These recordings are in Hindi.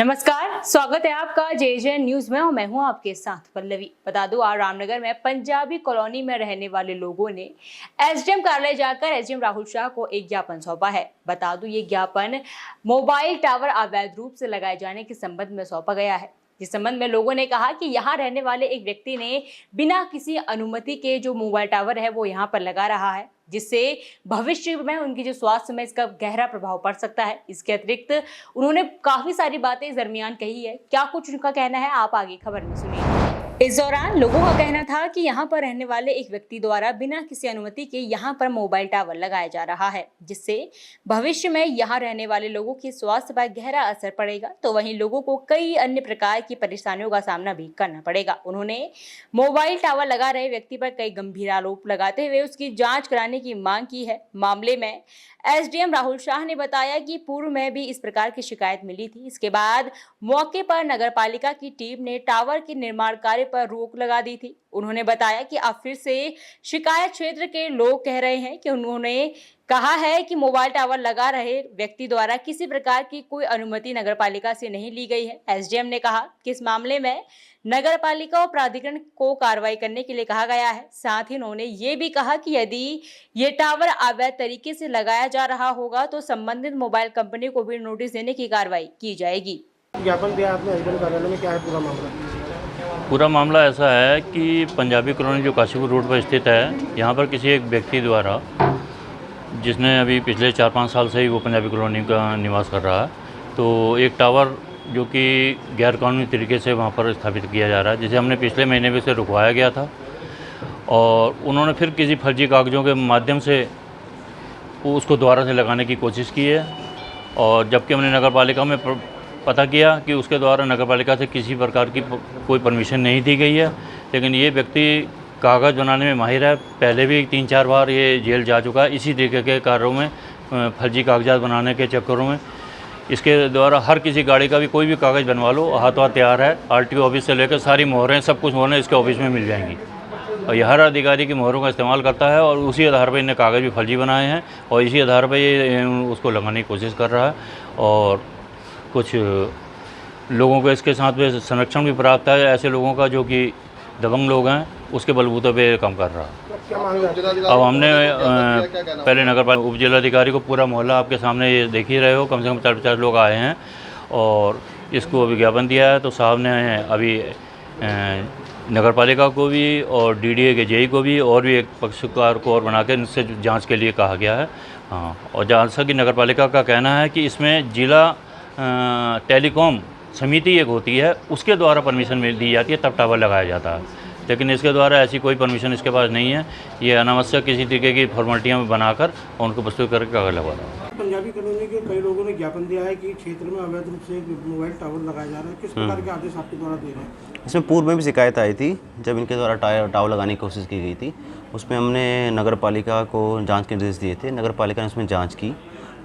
नमस्कार, स्वागत है आपका जे न्यूज में और मैं हूं आपके साथ पल्लवी। बता दूं, आज रामनगर में पंजाबी कॉलोनी में रहने वाले लोगों ने एसडीएम कार्यालय जाकर एसडीएम राहुल शाह को एक ज्ञापन सौंपा है। बता दूं, ये ज्ञापन मोबाइल टावर अवैध रूप से लगाए जाने के संबंध में सौंपा गया है। इस संबंध में लोगों ने कहा कि यहाँ रहने वाले एक व्यक्ति ने बिना किसी अनुमति के जो मोबाइल टावर है वो यहाँ पर लगा रहा है, जिससे भविष्य में उनकी जो स्वास्थ्य में इसका गहरा प्रभाव पड़ सकता है। इसके अतिरिक्त उन्होंने काफी सारी बातें इस दरमियान कही है। क्या कुछ उनका कहना है, आप आगे खबर में सुनिए। इस दौरान लोगों का कहना था कि यहाँ पर रहने वाले एक व्यक्ति द्वारा बिना किसी अनुमति के यहाँ पर मोबाइल टावर लगाया जा रहा है, जिससे भविष्य में यहाँ रहने वाले लोगों की स्वास्थ्य पर गहरा असर पड़ेगा, तो वहीं लोगों को कई अन्य प्रकार की परेशानियों का सामना भी करना पड़ेगा। उन्होंने मोबाइल टावर लगा रहे व्यक्ति पर कई गंभीर आरोप लगाते हुए उसकी जांच कराने की मांग की है। मामले में एसडीएम राहुल शाह ने बताया कि पूर्व में भी इस प्रकार की शिकायत मिली थी। इसके बाद मौके पर नगरपालिका की टीम ने टावर के निर्माण कार्य पर रोक लगा दी थी। उन्होंने बताया कि अब फिर से शिकायत क्षेत्र के लोग कह रहे हैं कि उन्होंने कहा है कि मोबाइल टावर लगा रहे व्यक्ति द्वारा किसी प्रकार की कोई अनुमति नगरपालिका से नहीं ली गई है। एसडीएम ने कहा कि इस मामले में नगरपालिका और प्राधिकरण को कार्रवाई करने के लिए कहा गया है। साथ ही उन्होंने ये भी कहा कि यदि ये टावर अवैध तरीके से लगाया जा रहा होगा तो संबंधित मोबाइल कंपनी को भी नोटिस देने की कार्रवाई की जाएगी। ज्ञापन दिया आपने एसडीएम कार्यालय में, क्या है पूरा मामला? पूरा मामला ऐसा है कि पंजाबी कॉलोनी जो काशीपुर रोड पर स्थित है, यहाँ पर किसी एक व्यक्ति द्वारा, जिसने अभी पिछले 4-5 साल से ही वो पंजाबी कॉलोनी का निवास कर रहा है, तो एक टावर जो कि गैरकानूनी तरीके से वहाँ पर स्थापित किया जा रहा है, जिसे हमने पिछले महीने में से रुकवाया गया था। और उन्होंने फिर किसी फर्जी कागज़ों के माध्यम से उसको दोबारा से लगाने की कोशिश की है। और जबकि हमने नगर पालिका में पता किया कि उसके द्वारा नगर पालिका से किसी प्रकार की कोई परमिशन नहीं दी गई है, लेकिन ये व्यक्ति कागज़ बनाने में माहिर है। पहले भी 3-4 बार ये जेल जा चुका है इसी तरीके के कार्यों में, फर्जी कागजात बनाने के चक्करों में। इसके द्वारा हर किसी गाड़ी का भी कोई भी कागज़ बनवा लो, हाथों हाथ तैयार है। आरटीओ ऑफिस से लेकर सारी मोहरें, सब कुछ मोहरें इसके ऑफिस में मिल जाएंगी। और ये हर अधिकारी की मोहरों का इस्तेमाल करता है और उसी आधार पर इन्हें कागज़ भी फर्जी बनाए हैं और इसी आधार पर ये उसको लगाने की कोशिश कर रहा है। और कुछ लोगों को इसके साथ में संरक्षण भी प्राप्त है, ऐसे लोगों का जो कि दबंग लोग हैं, उसके बलबूते पे काम कर रहा है। अब हमने पहले नगर पालिका उप जिलाधिकारी को, पूरा मोहल्ला आपके सामने ये देख ही रहे हो, कम से कम 40-50 लोग आए हैं और इसको विज्ञापन दिया है। तो साहब ने अभी नगर पालिका को भी और डीडीए के जेई को भी और भी एक पक्षकार को और बनाकर इनसे जांच के लिए कहा गया है। हाँ, और जैसा कि नगर पालिका का कहना है कि इसमें जिला टेलीकॉम समिति एक होती है, उसके द्वारा परमिशन दी जाती है, तब टावर लगाया जाता है। लेकिन इसके द्वारा ऐसी कोई परमिशन इसके पास नहीं है। ये अनावश्यक किसी तरीके की फॉर्मेलिटियाँ में बनाकर और उनको प्रस्तुत करके कागज लगवा रहा है। पंजाबी कॉलोनी के कई लोगों ने ज्ञापन दिया है कि क्षेत्र में अवैध रूप से मोबाइल टावर लगाया जा रहा है। किस प्रकार के आदेश आपके द्वारा दे रहे हैं? इसमें पूर्व में भी शिकायत आई थी, जब इनके द्वारा टावर लगाने की कोशिश की गई थी। उसमें हमने नगर पालिका को जाँच के निर्देश दिए थे। नगर पालिका ने उसमें जाँच की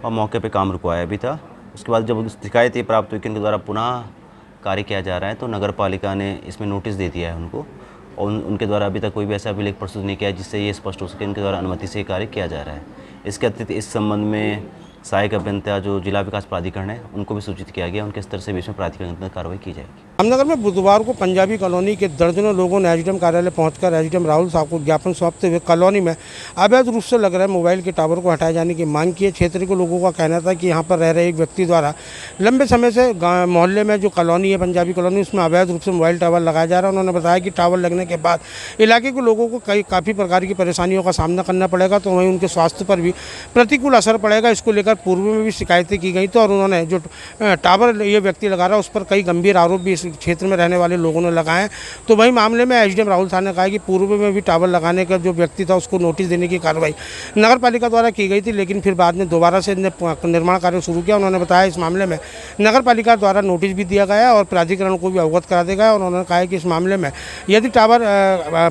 और मौके पर काम रुकवाया भी था। उसके बाद जब शिकायत ये प्राप्त हुई कि इनके द्वारा पुनः कार्य किया जा रहा है, तो नगर पालिका ने इसमें नोटिस दे दिया है उनको। और उनके द्वारा अभी तक कोई भी ऐसा अभिलेख प्रस्तुत नहीं किया जिससे ये स्पष्ट हो सके इनके द्वारा अनुमति से कार्य किया जा रहा है। इसके अतिरिक्त इस संबंध में सहायक अभियंता जो जिला विकास प्राधिकरण है, उनको भी सूचित किया गया। उनके स्तर से भी इसमें प्राधिकरण कार्रवाई की जाएगी। रामनगर में बुधवार को पंजाबी कॉलोनी के दर्जनों लोगों ने एसडीएम कार्यालय पहुंचकर एसडीएम राहुल साहब को ज्ञापन सौंपते हुए कॉलोनी में अवैध रूप से लग रहे मोबाइल के टावर को हटाए जाने की मांग की है। क्षेत्र के लोगों का कहना था कि यहाँ पर रह रहे एक व्यक्ति द्वारा लंबे समय से मोहल्ले में जो कॉलोनी है पंजाबी कॉलोनी, उसमें अवैध रूप से मोबाइल टावर लगाया जा रहा है। उन्होंने बताया कि टावर लगने के बाद इलाके के लोगों को काफ़ी प्रकार की परेशानियों का सामना करना पड़ेगा, तो वहीं उनके स्वास्थ्य पर भी प्रतिकूल असर पड़ेगा। इसको लेकर पूर्व में भी शिकायतें की गई थी और उन्होंने जो टावर ये व्यक्ति लगा रहा है उस पर कई गंभीर आरोप भी इस क्षेत्र में रहने वाले लोगों ने लगाए। तो वही मामले में एसडीएम राहुल साहब ने कहा कि पूर्व में भी टावर लगाने का जो व्यक्ति था उसको नोटिस देने की कार्रवाई नगर पालिका द्वारा की गई थी, लेकिन फिर बाद में दोबारा से निर्माण कार्य शुरू किया। उन्होंने बताया इस मामले में नगर पालिका द्वारा नोटिस भी दिया गया और प्राधिकरण को भी अवगत करा दिया गया। और उन्होंने कहा कि इस मामले में यदि टावर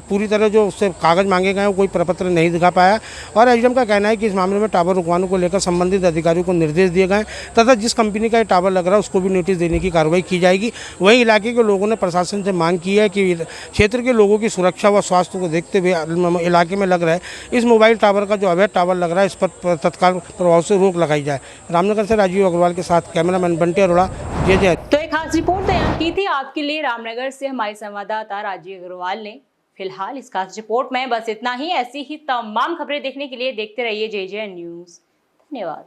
पूरी तरह जो उससे कागज़ मांगे गए वो कोई प्रपत्र नहीं दिखा पाया। और एसडीएम का कहना है कि इस मामले में टावर रुकवाने को लेकर संबंधित अधिकारियों को निर्देश दिए गए हैं तथा जिस कंपनी का ये टावर लग रहा है उसको भी नोटिस देने की कार्रवाई की जाएगी। वहीं इलाके के लोगों ने प्रशासन से मांग की है कि क्षेत्र के लोगों की सुरक्षा व स्वास्थ्य को देखते हुए इलाके में लग रहा है इस मोबाइल टावर का जो अवैध टावर लग रहा है इस पर तत्काल प्रभाव से रोक लगाई जाए। रामनगर से राजीव अग्रवाल के साथ कैमरामैन बंटी अरोड़ा, जे। तो एक खास रिपोर्ट तैयार की थी आपके लिए रामनगर से हमारे संवाददाता राजीव अग्रवाल ने। फिलहाल इस खास रिपोर्ट में बस इतना ही। ऐसी ही तमाम खबरें देखने के लिए देखते रहिए जे न्यूज़। धन्यवाद।